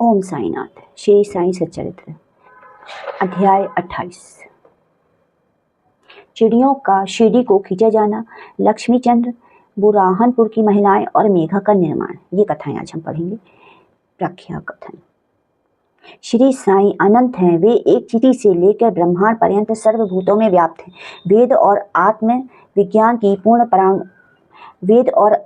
ओम साईनाथ। श्री साई सच्चरित्र अध्याय 28। चिड़ियों का शिरडी को खींचा जाना, लक्ष्मीचंद्र, बुरहानपुर की महिलाएं और मेघा का निर्माण, ये कथाएं आज हम पढ़ेंगे। व्याख्या कथन। श्री साई अनंत हैं। वे एक चींटी से लेकर ब्रह्मांड पर्यंत सर्वभूतों में व्याप्त हैं। वेद और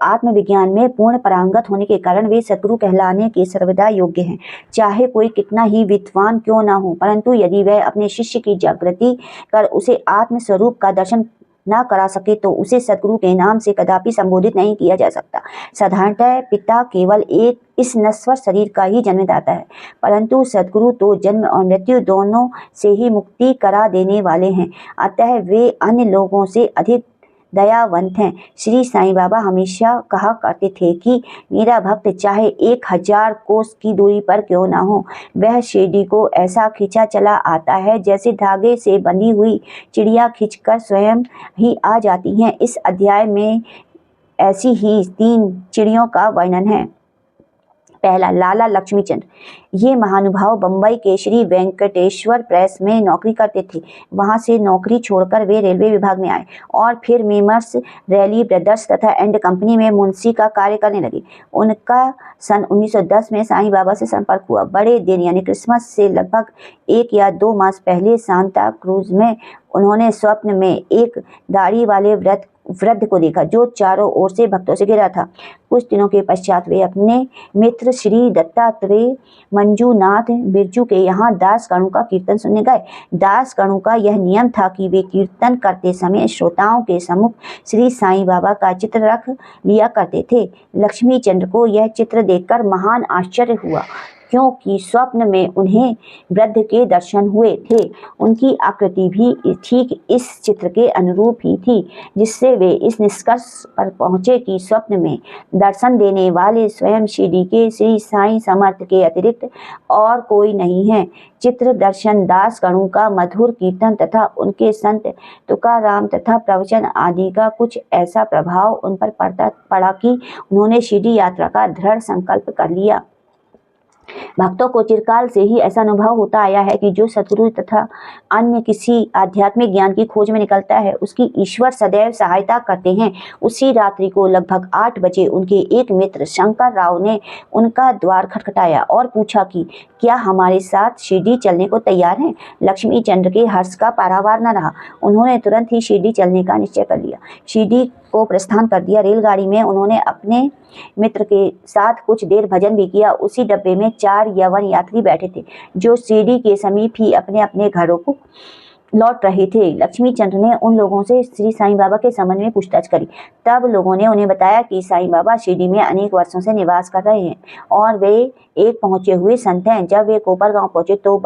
आत्मविज्ञान में पूर्ण पारंगत होने के कारण वे सद्गुरु कहलाने के सर्वदा योग्य हैं। चाहे कोई कितना ही विद्वान क्यों न हो, परंतु यदि वह अपने शिष्य की जागृति कर उसे आत्मस्वरूप का दर्शन न करा सके तो उसे सद्गुरु के नाम से कदापि संबोधित नहीं किया जा सकता। साधारणतः पिता केवल इस नश्वर शरीर का ही जन्मदाता है, परंतु सद्गुरु तो जन्म और मृत्यु दोनों से ही मुक्ति करा देने वाले हैं। अतः वे अन्य लोगों से अधिक दयावंत हैं। श्री साईं बाबा हमेशा कहा करते थे कि मेरा भक्त चाहे 1000 कोस की दूरी पर क्यों ना हो, वह शिरडी को ऐसा खींचा चला आता है जैसे धागे से बंधी हुई चिड़िया खींचकर स्वयं ही आ जाती हैं। इस अध्याय में ऐसी ही 3 चिड़ियों का वर्णन है। पहला, लाला लक्ष्मीचंद। ये महानुभाव बंबई के श्री वेंकटेश्वर प्रेस में नौकरी करते थे। वहां से नौकरी छोड़कर वे रेलवे विभाग में आए और फिर मेमर्स, रैली ब्रदर्स तथा एंड कंपनी में मुंशी का कार्य करने लगे। उनका सन 1910 में साईं बाबा से संपर्क हुआ। बड़े दिन यानी क्रिसमस से लगभग 1 या 2 मास पहले सांता क्रूज में उन्होंने स्वप्न में एक दाढ़ी वाले वृद्ध को देखा जो चारों ओर से भक्तों से घिरा था। कुछ दिनों के पश्चात वे अपने मित्र श्री दत्तात्रेय मंजूनाथ बिरजू के यहाँ दास गणों का कीर्तन सुनने गए। दास गणों का यह नियम था कि वे कीर्तन करते समय श्रोताओं के सम्मुख श्री साईं बाबा का चित्र रख लिया करते थे। लक्ष्मीचंद्र को यह चित्र देखकर महान आश्चर्य हुआ, क्योंकि स्वप्न में उन्हें वृद्ध के दर्शन हुए थे। उनकी आकृति भी ठीक इस चित्र के अनुरूप ही थी, जिससे वे इस निष्कर्ष पर पहुंचे कि स्वप्न में दर्शन देने वाले स्वयं शिरडी के श्री साईं समर्थ के अतिरिक्त और कोई नहीं है। चित्र दर्शन दास गणों का मधुर कीर्तन तथा उनके संत तुकाराम तथा प्रवचन आदि का कुछ ऐसा प्रभाव उन पर पड़ा कि उन्होंने शिरडी यात्रा का दृढ़ संकल्प कर लिया। भक्तों को चिरकाल से ही ऐसा अनुभव होता आया है कि जो सद्गुरु तथा अन्य किसी आध्यात्मिक ज्ञान की खोज में निकलता है, उसकी ईश्वर सदैव सहायता करते हैं। उसी रात्रि को लगभग 8 बजे उनके एक मित्र शंकर राव ने उनका द्वार खटखटाया और पूछा कि क्या हमारे साथ शिरडी चलने को तैयार हैं। लक्ष्मीचंद्र के हर्ष का पारावार न रहा। उन्होंने तुरंत ही शिरडी चलने का निश्चय कर लिया। शिरडी को प्रस्थान कर दिया। रेलगाड़ी में उन्होंने अपने मित्र के साथ कुछ देर भजन भी किया। उसी डब्बे में 4 यवन यात्री बैठे थे जो शिरडी के समीप ही अपने अपने घरों को लौट रहे थे। लक्ष्मीचंद्र ने उन लोगों से श्री साईं बाबा के संबंध में पूछताछ करी। तब लोगों ने उन्हें बताया कि साईं बाबा शिरडी में अनेक वर्षों से निवास कर रहे हैं और वे एक पहुंचे हुए संत हैं। जब वे कोपर गांव पहुंचे तो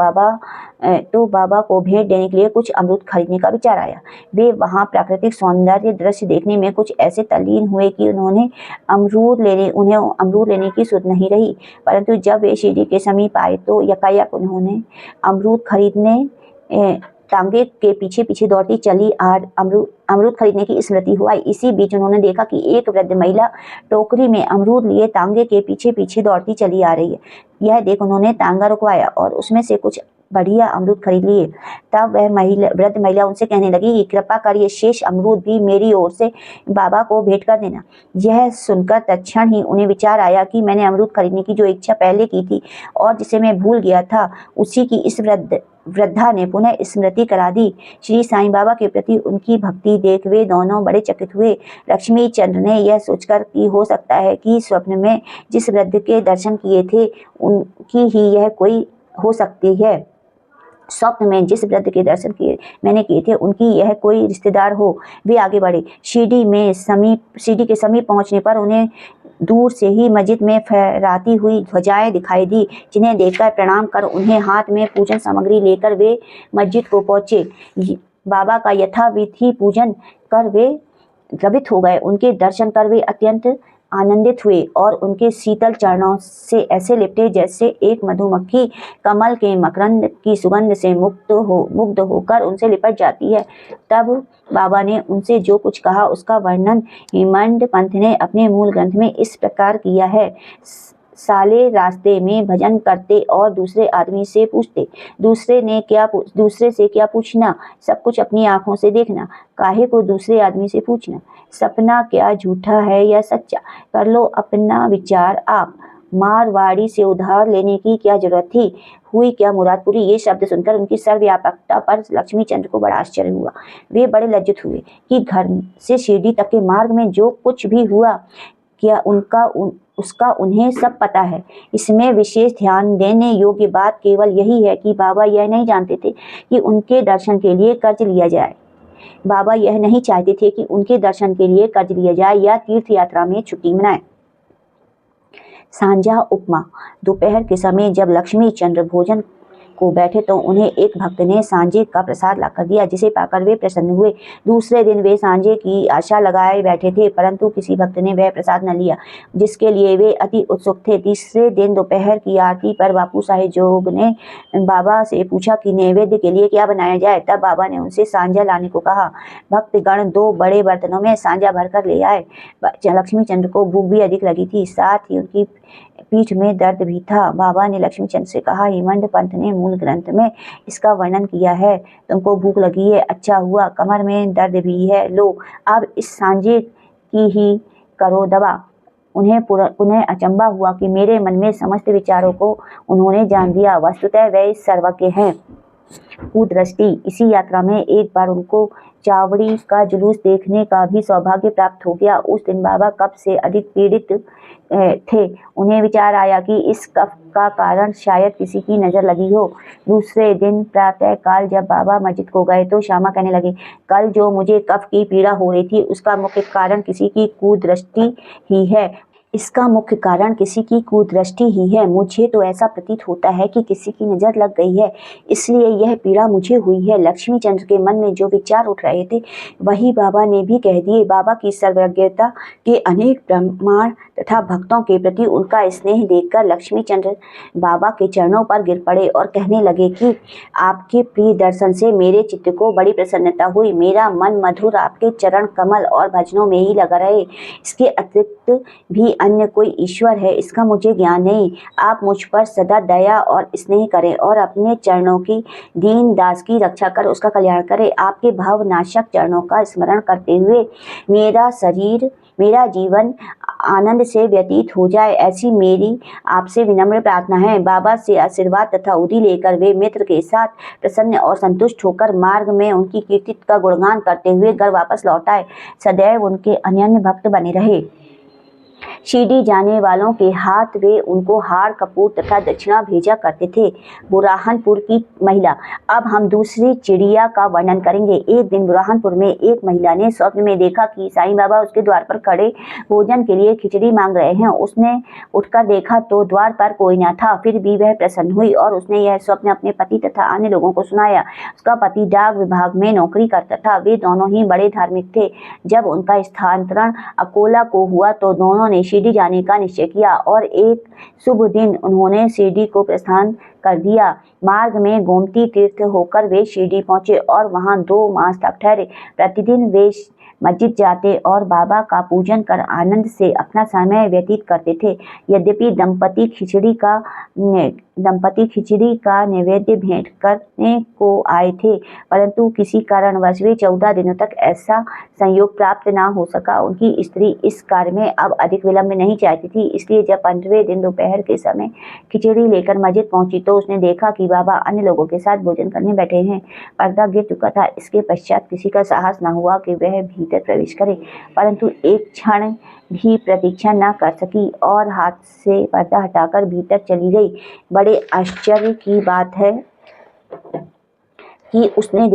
बाबा को भेंट देने के लिए कुछ अमरूद खरीदने का विचार आया। वे वहां प्राकृतिक सौंदर्य दृश्य देखने में कुछ ऐसे तल्लीन हुए कि उन्हें अमरूद लेने की सुध नहीं रही। परंतु जब वे शिरडी के समीप आए तो यकायक उन्होंने अमरूद खरीदने तांगे के पीछे पीछे दौड़ती चली अमरूद खरीदने की स्मृति हुआ। इसी बीच उन्होंने देखा कि एक वृद्ध महिला टोकरी में अमरूद लिए तांगे के पीछे पीछे दौड़ती चली आ रही है। यह देख उन्होंने तांगा रुकवाया और उसमें से कुछ बढ़िया अमरूद खरीद लिए। तब वह वृद्ध महिला उनसे कहने लगी कि कृपा कर ये शेष अमरूद भी मेरी ओर से बाबा को भेंट कर देना। यह सुनकर तत्क्षण ही उन्हें विचार आया कि मैंने अमरूद खरीदने की जो इच्छा पहले की थी और जिसे मैं भूल गया था, उसी की इस वृद्धा ने पुनः स्मृति करा दी। श्री साईं बाबा के प्रति उनकी भक्ति देख वे दोनों बड़े चकित हुए। लक्ष्मीचंद्र ने यह सोचकर कि हो सकता है कि स्वप्न में जिस वृद्ध के दर्शन किए थे उनकी ही यह कोई हो सकती है। स्वप्न में जिस वृद्ध के दर्शन मैंने किए थे उनकी यह कोई रिश्तेदार हो। वे आगे बढ़े। शिरडी के समीप पहुंचने पर उन्हें दूर से ही मस्जिद में फहराती हुई ध्वजाएं दिखाई दी, जिन्हें देखकर प्रणाम कर उन्हें हाथ में पूजन सामग्री लेकर वे मस्जिद को पहुंचे। बाबा का यथाविधि पूजन कर वे द्रवित हो गए। उनके दर्शन कर वे अत्यंत आनंदित हुए और उनके शीतल चरणों से ऐसे लिपटे जैसे एक मधुमक्खी कमल के मकरंद की सुगंध से मुग्ध होकर उनसे लिपट जाती है। तब बाबा ने उनसे जो कुछ कहा उसका वर्णन हेमंत पंथ ने अपने मूल ग्रंथ में इस प्रकार किया है। साले रास्ते में भजन करते और दूसरे आदमी से पूछते, दूसरे से क्या पूछना, सब कुछ अपनी आंखों से देखना, काहे को दूसरे आदमी से पूछना, सपना क्या झूठा है या सच्चा, कर लो अपना विचार आप, मारवाड़ी से उधार लेने की क्या जरूरत थी, हुई क्या मुराद पूरी। ये शब्द सुनकर उनकी सर्वव्यापकता पर लक्ष्मीचंद्र को बड़ा आश्चर्य हुआ। वे बड़े लज्जित हुए कि घर से शिरडी तक के मार्ग में जो कुछ भी हुआ क्या उसका उन्हें सब पता है। इसमें विशेष ध्यान देने योग्य बात केवल यही है कि बाबा यह नहीं जानते थे कि उनके दर्शन के लिए कर्ज लिया जाए। बाबा यह नहीं चाहते थे कि उनके दर्शन के लिए कर्ज लिया जाए या तीर्थ यात्रा में छुट्टी मनाएं। सांझा उपमा। दोपहर के समय जब लक्ष्मीचंद्र भोजन को बैठे तो उन्हें एक भक्त ने सांझे का प्रसाद लाकर दिया, जिसे पाकर वे प्रसन्न हुए। दूसरे दिन वे सांझे की आशा लगाए बैठे थे, परंतु किसी भक्त ने वह प्रसाद न लिया, जिसके लिए वे अति उत्सुक थे। तीसरे दिन दोपहर की आरती पर बापू साहेब जोग ने बाबा से पूछा कि नैवेद्य के लिए क्या बनाया जाए। तब बाबा ने उनसे सांझा लाने को कहा। भक्तगण 2 बड़े बर्तनों में सांझा भरकर ले आए। लक्ष्मीचंद्र को भूख भी अधिक लगी थी, साथ ही उनकी पीठ में दर्द भी था। बाबा ने लक्ष्मीचंद्र से कहा, हेमंत पंत ने मूल ग्रंथ में इसका वर्णन किया है। तुमको भूख लगी है, अच्छा हुआ, कमर में दर्द भी है, लो अब इस सांझे की ही करो दवा। उन्हें पुनः अचंबा हुआ कि मेरे मन में समस्त विचारों को उन्होंने जान दिया। वस्तुतः वे सर्वज्ञ हैं, कुदृष्टि। इसी यात्रा में एक बार उनको चावड़ी का जुलूस देखने का भी सौभाग्य प्राप्त हो गया। उस दिन बाबा कफ से अधिक पीड़ित थे। उन्हें विचार आया कि इस कफ का कारण शायद किसी की नजर लगी हो। दूसरे दिन प्रातः काल जब बाबा मस्जिद को गए तो श्यामा कहने लगे, कल जो मुझे कफ की पीड़ा हो रही थी उसका मुख्य कारण किसी की कुदृष्टि ही है। इसका मुख्य कारण किसी की कुदृष्टि ही है। मुझे तो ऐसा प्रतीत होता है कि किसी की नज़र लग गई है, इसलिए यह पीड़ा मुझे हुई है। लक्ष्मीचंद्र के मन में जो विचार उठ रहे थे वही बाबा ने भी कह दिए। बाबा की सर्वज्ञता के अनेक प्रमाण तथा भक्तों के प्रति उनका स्नेह देखकर लक्ष्मीचंद्र बाबा के चरणों पर गिर पड़े और कहने लगे कि आपके प्रिय दर्शन से मेरे चित्त को बड़ी प्रसन्नता हुई। मेरा मन मधुर आपके चरण कमल और भजनों में ही लगा रहे। इसके अतिरिक्त भी अन्य कोई ईश्वर है इसका मुझे ज्ञान नहीं। आप मुझ पर सदा दया और स्नेह करें और अपने चरणों की दीन दास की रक्षा कर उसका कल्याण करें। आपके भावनाशक चरणों का स्मरण करते हुए मेरा जीवन आनंद से व्यतीत हो जाए, ऐसी मेरी आपसे विनम्र प्रार्थना है। बाबा से आशीर्वाद तथा उदी लेकर वे मित्र के साथ प्रसन्न और संतुष्ट होकर मार्ग में उनकी कीर्ति का गुणगान करते हुए घर वापस लौट आए। सदैव उनके अनन्य भक्त बने रहे। शिरडी जाने वालों के हाथ वे उनको हार कपूर तथा दक्षिणा भेजा करते थे। बुरहानपुर की महिला। अब हम दूसरी चिड़िया का वर्णन करेंगे। एक दिन बुरहानपुर में एक महिला ने स्वप्न में देखा कि साईं बाबा उसके द्वार पर खड़े भोजन के लिए खिचड़ी मांग रहे हैं। उसने उठकर देखा तो द्वार पर कोई न था, फिर भी वह प्रसन्न हुई और उसने यह स्वप्न अपने पति तथा अन्य लोगों को सुनाया। उसका पति डाक विभाग में नौकरी करता था। वे दोनों ही बड़े धार्मिक थे। जब उनका स्थानांतरण अकोला को हुआ तो दोनों ने शिरडी जाने का निश्चय किया और एक शुभ दिन उन्होंने शिरडी को प्रस्थान कर दिया। मार्ग में गोमती तीर्थ होकर वे शिरडी पहुंचे और वहां 2 मास तक ठहरे। प्रतिदिन वे मस्जिद जाते और बाबा का पूजन कर आनंद से अपना समय व्यतीत करते थे। यद्यपि दंपति खिचड़ी का नैवेद्य भेंट करने को आए थे, परंतु किसी कारणवश वे 14 दिनों तक ऐसा संयोग प्राप्त न हो सका। उनकी स्त्री इस कार्य में अब अधिक विलंब नहीं चाहती थी, इसलिए जब 15वें दिन दोपहर के समय खिचड़ी लेकर मस्जिद पहुंची तो उसने देखा कि बाबा अन्य लोगों के साथ भोजन करने बैठे हैं। पर्दा गिर चुका था। इसके पश्चात किसी का साहस न हुआ कि वह भीतर प्रवेश करे, परंतु एक क्षण भी प्रतीक्षा न कर सकी और हाथ से पर्दा हटाकर भीतर चली गई। बड़े आश्चर्य की बात है कि उसने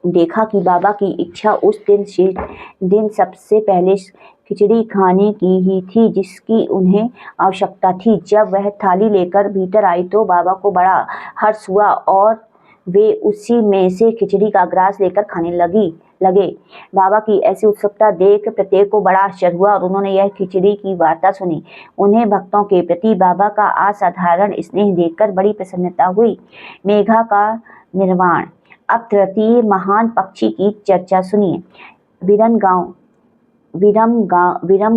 देखा कि बाबा की इच्छा उस दिन सबसे पहले खिचड़ी खाने की ही थी जिसकी उन्हें आवश्यकता थी। जब वह थाली लेकर भीतर आई तो बाबा को बड़ा हर्ष हुआ और वे उसी में से खिचड़ी का ग्रास लेकर खाने लगे। बाबा की ऐसी उत्सुकता देख प्रत्येक को बड़ा आश्चर्य हुआ और उन्होंने यह खिचड़ी की वार्ता सुनी। उन्हें भक्तों के प्रति बाबा का असाधारण स्नेह देखकर बड़ी प्रसन्नता हुई। मेघा का निर्वाण। अब तृतीय महान पक्षी की चर्चा सुनिए। बिरन गांव विरम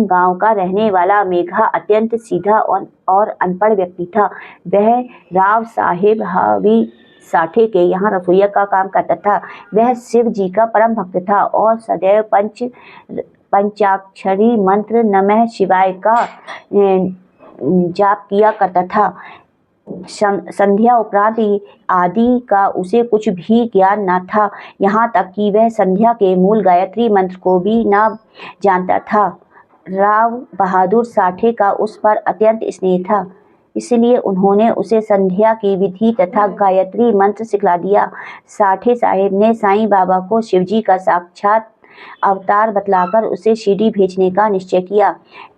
गांव का रहने वाला मेघा अत्यंत सीधा और अनपढ़ व्यक्ति था। वह राव साहेब हावी साठे के यहाँ रसोइया का काम करता था। वह शिव जी का परम भक्त था और सदैव पंचाक्षरी मंत्र नमः शिवाय का जाप किया करता था। संध्या उपरांत आदि का उसे कुछ भी ज्ञान न था, यहाँ तक कि वह संध्या के मूल गायत्री मंत्र को भी न जानता था। राव बहादुर साठे का उस पर अत्यंत स्नेह था, इसलिए उन्होंने उसे संध्या की विधि तथा गायत्री मंत्र सिखला दिया। साठे साहेब ने साईं बाबा को शिवजी का साक्षात अवतार बतलाकर उसे शिरडी भेजने का निश्चय किया,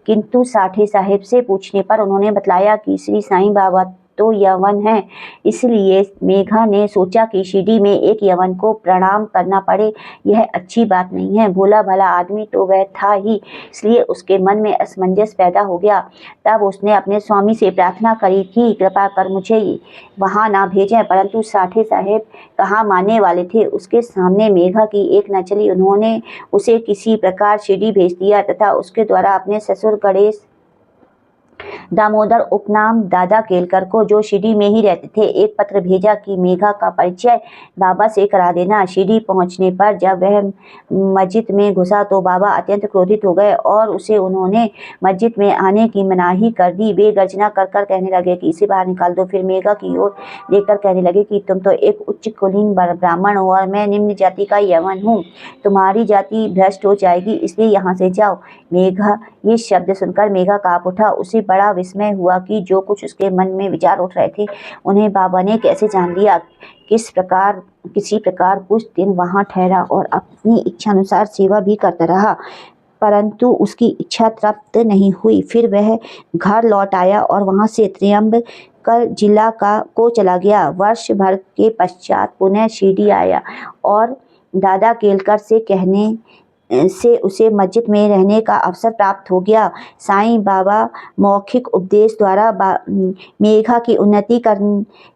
किंतु साठे साहेब से पूछने पर उन्होंने बतलाया कि श्री साईं बाबा तो यवन है, इसलिए मेघा ने सोचा कि शिरडी में एक यवन को प्रणाम करना पड़े, यह अच्छी बात नहीं है। भोला भला आदमी तो वह था ही, इसलिए उसके मन में असमंजस पैदा हो गया। तब उसने अपने स्वामी से प्रार्थना करी कि कृपा कर मुझे वहाँ ना भेजें, परंतु साठे साहेब कहाँ मानने वाले थे। उसके सामने मेघा की एक न चली। उन्होंने उसे किसी प्रकार शिरडी भेज दिया तथा उसके द्वारा अपने ससुर गणेश दामोदर उपनाम दादा केलकर को, जो शिरडी में ही रहते थे, एक पत्र भेजा कि मेघा का परिचय बाबा से करा देना। शिरडी पहुंचने पर जब वह मस्जिद में घुसा तो बाबा अत्यंत क्रोधित हो गए और उन्होंने मस्जिद में आने की मनाही कर दी। वे गर्जना कर कर कहने लगे कि इसे बाहर निकाल दो। फिर मेघा की ओर देखकर कहने लगे कि तुम तो एक उच्च कुलीन ब्राह्मण हो और मैं निम्न जाति का यवन हूँ, तुम्हारी जाति भ्रष्ट हो जाएगी, इसलिए यहाँ से जाओ। मेघा ये शब्द सुनकर मेघा काँप उठा। उसे बड़ा विस्मय हुआ कि जो कुछ उसके मन में विचार उठ रहे थे उन्हें बाबा ने कैसे जान लिया। किसी प्रकार कुछ दिन वहां ठहरा और अपनी इच्छा अनुसार सेवा भी करता रहा, परंतु उसकी इच्छा तृप्त नहीं हुई। फिर वह घर लौट आया और वहां से त्र्यंबक जिला को चला गया। वर्ष भर के पश्चात पुनः शिरडी आया और दादा केलकर से कहने से उसे मस्जिद में रहने का अवसर प्राप्त हो गया। साईं बाबा मौखिक उपदेश द्वारा मेघा की उन्नति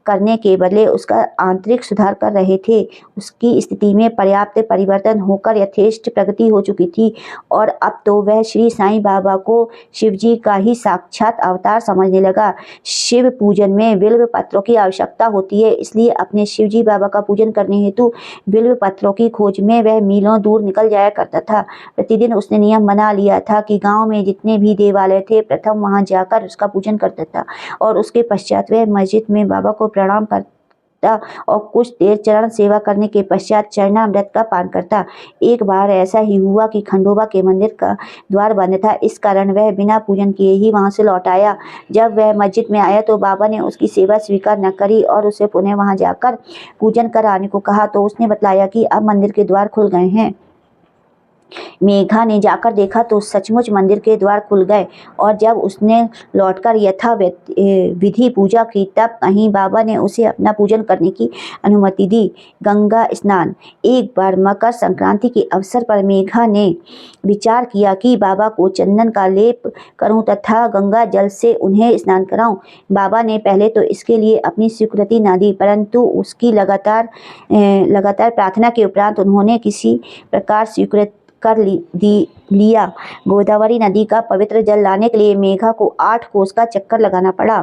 करने के बदले उसका आंतरिक सुधार कर रहे थे। उसकी स्थिति में पर्याप्त परिवर्तन होकर यथेष्ट प्रगति हो चुकी थी और अब तो वह श्री साईं बाबा को शिवजी का ही साक्षात अवतार समझने लगा। शिव पूजन में बिल्व पत्रों की आवश्यकता होती है, इसलिए अपने शिवजी बाबा का पूजन करने हेतु बिल्व पत्रों की खोज में वह मीलों दूर निकल जाया करता था। प्रतिदिन उसने नियम बना लिया था कि गांव में जितने भी देवालय थे प्रथम वहां जाकर उसका पूजन करता था और उसके पश्चात वह मस्जिद में बाबा को प्रणाम करता और कुछ देर चरण सेवा करने के पश्चात चरणामृत का पान करता। एक बार ऐसा ही हुआ कि खंडोबा के मंदिर का द्वार बंद था, इस कारण वह बिना पूजन किए ही वहां से लौट आया। जब वह मस्जिद में आया तो बाबा ने उसकी सेवा स्वीकार न करी और उसे पुनः वहां जाकर पूजन कराने को कहा, तो उसने बतलाया कि अब मंदिर के द्वार खुल गए हैं। मेघा ने जाकर देखा तो सचमुच मंदिर के द्वार खुल गए और जब उसने लौटकर यथा विधि पूजा की तब कहीं बाबा ने उसे अपना पूजन करने की अनुमति दी। गंगा स्नान। एक बार मकर संक्रांति के अवसर पर मेघा ने विचार किया कि बाबा को चंदन का लेप करूं तथा गंगा जल से उन्हें स्नान कराऊं। बाबा ने पहले तो इसके लिए अपनी स्वीकृति न दी, परंतु उसकी लगातार प्रार्थना के उपरांत उन्होंने किसी प्रकार स्वीकृत कर लिया। गोदावरी नदी का पवित्र जल लाने के लिए मेघा को 8 कोस का चक्कर लगाना पड़ा।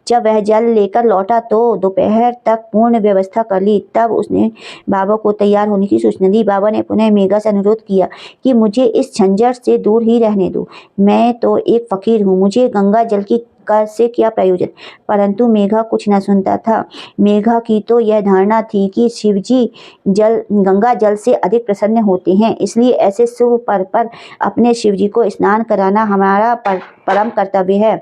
जब वह जल लेकर लौटा तो दोपहर तक पूर्ण व्यवस्था कर ली। तब उसने बाबा को तैयार होने की सूचना दी। बाबा ने पुनः मेघा से अनुरोध किया कि मुझे इस झंझट से दूर ही रहने दो, मैं तो एक फकीर हूँ, मुझे गंगा जल की से क्या प्रयोजन। परंतु मेघा कुछ न सुनता था। मेघा की तो यह धारणा थी कि शिवजी गंगा जल से अधिक प्रसन्न होते हैं, इसलिए ऐसे शुभ पर्व पर अपने शिवजी को स्नान कराना हमारा परम कर्तव्य है।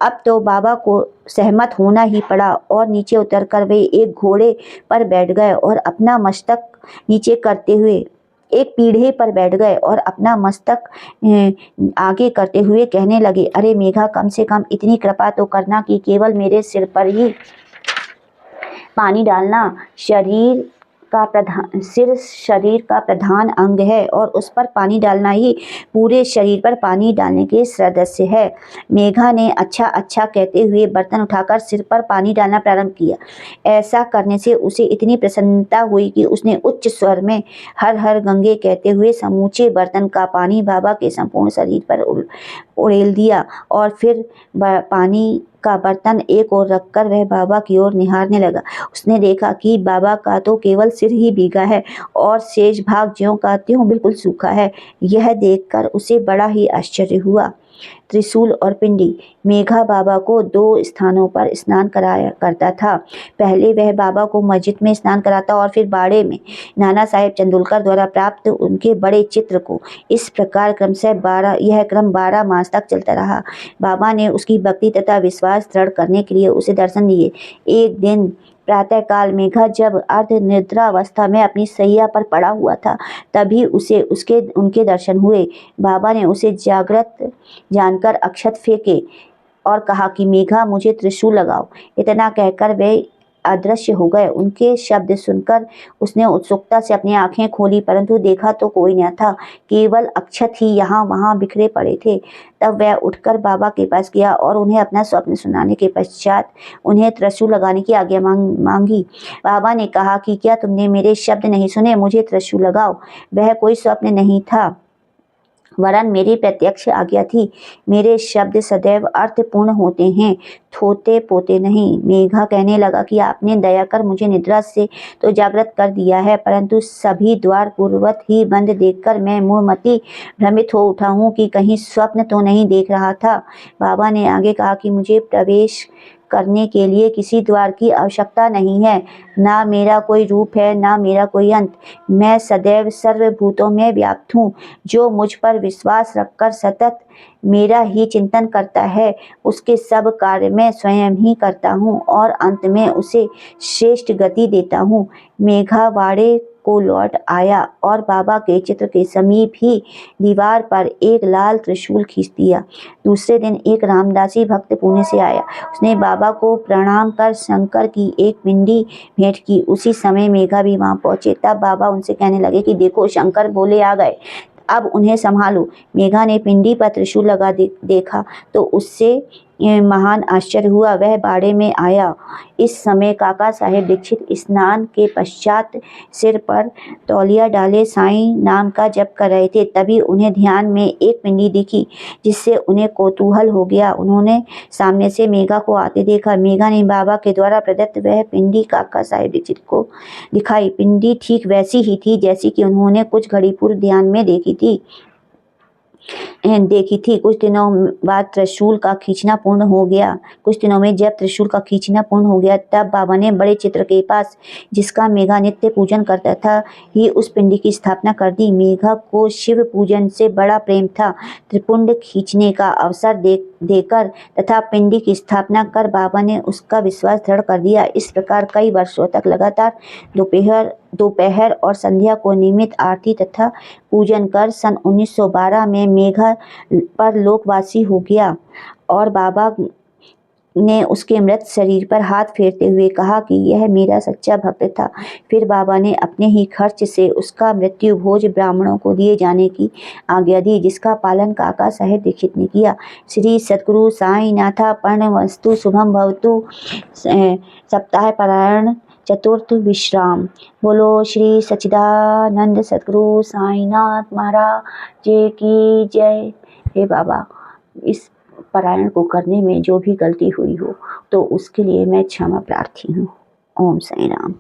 अब तो बाबा को सहमत होना ही पड़ा और नीचे उतरकर वे एक घोड़े पर बैठ गए और अपना मस्तक नीचे करते हुए एक पीढ़े पर बैठ गए और अपना मस्तक आगे करते हुए कहने लगे, अरे मेघा, कम से कम इतनी कृपा तो करना कि केवल मेरे सिर पर ही पानी डालना, शरीर शरीर का प्रधान अंग है और उस पर पानी डालना ही पूरे शरीर पर पानी डालने के सदृश है। मेघा ने अच्छा अच्छा कहते हुए बर्तन उठाकर सिर पर पानी डालना प्रारंभ किया। ऐसा करने से उसे इतनी प्रसन्नता हुई कि उसने उच्च स्वर में हर हर गंगे कहते हुए समूचे बर्तन का पानी बाबा के संपूर्ण शरीर पर उड़ेल दिया और फिर पानी का बर्तन एक ओर रखकर वह बाबा की ओर निहारने लगा। उसने देखा कि बाबा का तो केवल सिर ही भीगा है और शेष भाग ज्यों का त्यों बिल्कुल सूखा है। यह देखकर उसे बड़ा ही आश्चर्य हुआ। त्रिशूल और पिंडी। मेघा बाबा को 2 स्थानों पर स्नान कराया करता था। पहले वह बाबा को मस्जिद में स्नान कराता और फिर बाड़े में नाना साहेब चंदोलकर द्वारा प्राप्त उनके बड़े चित्र को। इस प्रकार यह क्रम 12 मास तक चलता रहा। बाबा ने उसकी भक्ति तथा विश्वास दृढ़ करने के लिए उसे दर्शन दिए। एक दिन प्रातःकाल मेघा जब अर्ध निद्रावस्था में अपनी सैया पर पड़ा हुआ था, तभी उनके दर्शन हुए। बाबा ने उसे जागृत जानकर अक्षत फेंके और कहा कि मेघा, मुझे त्रिशूल लगाओ। इतना कहकर वे अदृश्य हो गए। उनके शब्द सुनकर उसने उत्सुकता से अपनी आंखें खोली, परंतु देखा तो कोई न था, केवल अक्षत ही यहाँ वहाँ बिखरे पड़े थे। तब वह उठकर बाबा के पास गया और उन्हें अपना स्वप्न सुनाने के पश्चात उन्हें त्रिशूल लगाने की आज्ञा मांगी। बाबा ने कहा कि क्या तुमने मेरे शब्द नहीं सुने? मुझे त्रिशूल लगाओ। वह कोई स्वप्न नहीं था, वरन मेरी प्रत्यक्ष आज्ञा थी। मेरे शब्द सदैव अर्थपूर्ण होते हैं, थोते पोते नहीं। मेघा कहने लगा कि आपने दया कर मुझे निद्रा से तो जागृत कर दिया है, परंतु सभी द्वार पूर्ववत ही बंद देखकर मैं मूढ़मती भ्रमित हो उठा हूँ कि कहीं स्वप्न तो नहीं देख रहा था। बाबा ने आगे कहा कि मुझे प्रवेश करने के लिए किसी द्वार की आवश्यकता नहीं है। ना मेरा कोई रूप है, ना मेरा कोई अंत। मैं सदैव सर्वभूतों में व्याप्त हूँ। जो मुझ पर विश्वास रखकर सतत मेरा ही चिंतन करता है, उसके सब कार्य मैं स्वयं ही करता हूँ और अंत में उसे श्रेष्ठ गति देता हूँ। मेघावाड़े को लौट आया और बाबा के चित्र के समीप ही दीवार पर एक लाल त्रिशूल खींच दिया। दूसरे दिन एक रामदासी भक्त पुणे से आया। उसने बाबा को प्रणाम कर शंकर की एक पिंडी भेंट की। उसी समय मेघा भी वहां पहुंचे। तब बाबा उनसे कहने लगे कि देखो, शंकर भोले आ गए, अब उन्हें संभालो। मेघा ने पिंडी पर त्रिशूल लगा देखा तो उससे महान आश्चर्य हुआ। वह बाड़े में आया। इस समय काका साहेब दीक्षित स्नान के पश्चात सिर पर तौलिया डाले साईं नाम का जप कर रहे थे। तभी उन्हें ध्यान में एक पिंडी दिखी, जिससे उन्हें कौतूहल हो गया। उन्होंने सामने से मेघा को आते देखा। मेघा ने बाबा के द्वारा प्रदत्त वह पिंडी काका साहेब दीक्षित को दिखाई। पिंडी ठीक वैसी ही थी जैसी कि उन्होंने कुछ घड़ी पूर्व ध्यान में देखी थी। कुछ दिनों बाद त्रिशूल का खींचना पूर्ण हो गया। कुछ दिनों में जब त्रिशूल का खींचना पूर्ण हो गया, तब बाबा ने बड़े चित्र के पास, जिसका मेघा नित्य पूजन करता था, ही उस पिंडी की स्थापना कर दी। मेघा को शिव पूजन से बड़ा प्रेम था। त्रिपुंड खींचने का अवसर देकर तथा पिंडी की स्थापना कर बाबा ने उसका विश्वास दृढ़ कर दिया। इस प्रकार कई वर्षों तक लगातार दोपहर और संध्या को नियमित आरती तथा पूजन कर सन 1912 में मेघा पर लोकवासी हो गया और बाबा ने उसके मृत शरीर पर हाथ फेरते हुए कहा कि यह मेरा सच्चा भक्त था। फिर बाबा ने अपने ही खर्च से उसका मृत्यु भोज ब्राह्मणों को दिए जाने की आज्ञा दी, जिसका पालन काका साहेब दीक्षित ने किया। श्री सद्गुरु साईं नाथा पर्णवस्तु शुभम भवतु। सप्ताह पारायण चतुर्थ विश्राम। बोलो श्री सच्चिदानंद सद्गुरु साईनाथ महाराज जी की जय। हे बाबा, इस पारायण को करने में जो भी गलती हुई हो तो उसके लिए मैं क्षमा प्रार्थी हूँ। ओम साईं राम।